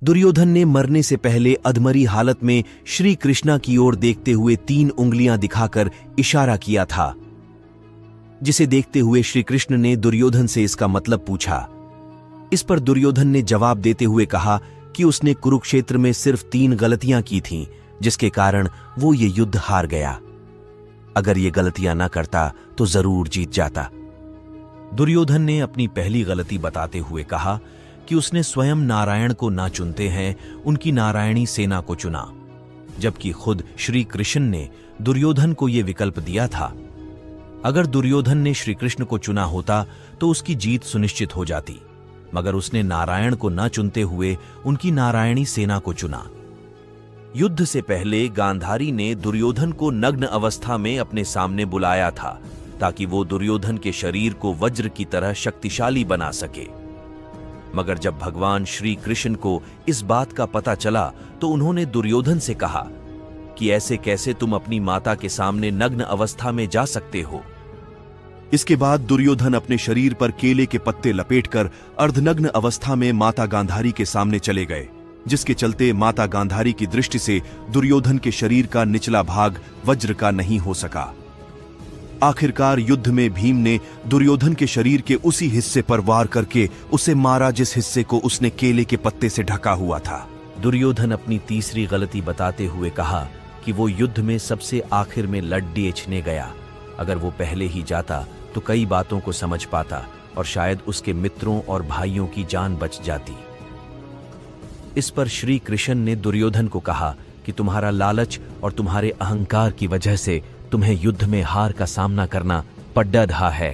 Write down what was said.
दुर्योधन ने मरने से पहले अधमरी हालत में श्री कृष्णा की ओर देखते हुए 3 उंगलियां दिखाकर इशारा किया था, जिसे देखते हुए श्री कृष्ण ने दुर्योधन से इसका मतलब पूछा। इस पर दुर्योधन ने जवाब देते हुए कहा कि उसने कुरुक्षेत्र में सिर्फ 3 गलतियां की थीं, जिसके कारण वो ये युद्ध हार गया। अगर ये गलतियां ना करता तो जरूर जीत जाता। दुर्योधन ने अपनी पहली गलती बताते हुए कहा कि उसने स्वयं नारायण को ना चुनते हैं, उनकी नारायणी सेना को चुना, जबकि खुद श्री कृष्ण ने दुर्योधन को यह विकल्प दिया था। अगर दुर्योधन ने श्री कृष्ण को चुना होता तो उसकी जीत सुनिश्चित हो जाती, मगर उसने नारायण को न चुनते हुए उनकी नारायणी सेना को चुना। युद्ध से पहले गांधारी ने दुर्योधन को नग्न अवस्था में अपने सामने बुलाया था, ताकि वो दुर्योधन के शरीर को वज्र की तरह शक्तिशाली बना सके। मगर जब भगवान श्री कृष्ण को इस बात का पता चला तो उन्होंने दुर्योधन से कहा कि ऐसे कैसे तुम अपनी माता के सामने नग्न अवस्था में जा सकते हो। इसके बाद दुर्योधन अपने शरीर पर केले के पत्ते लपेटकर अर्धनग्न अवस्था में माता गांधारी के सामने चले गए, जिसके चलते माता गांधारी की दृष्टि से दुर्योधन के शरीर का निचला भाग वज्र का नहीं हो सका। आखिरकार युद्ध में भीम ने दुर्योधन के शरीर के उसी हिस्से पर वार करके उसे मारा जिस हिस्से को उसने केले के पत्ते से ढका हुआ था। दुर्योधन अपनी तीसरी गलती बताते हुए कहा कि वो युद्ध में सबसे आखिर में लड़ने गया। अगर वो पहले ही जाता तो कई बातों को समझ पाता और शायद उसके मित्रों और भाइयों की जान बच जाती। इस पर श्री कृष्ण ने दुर्योधन को कहा कि तुम्हारा लालच और तुम्हारे अहंकार की वजह से तुम्हें युद्ध में हार का सामना करना पड़ रहा है।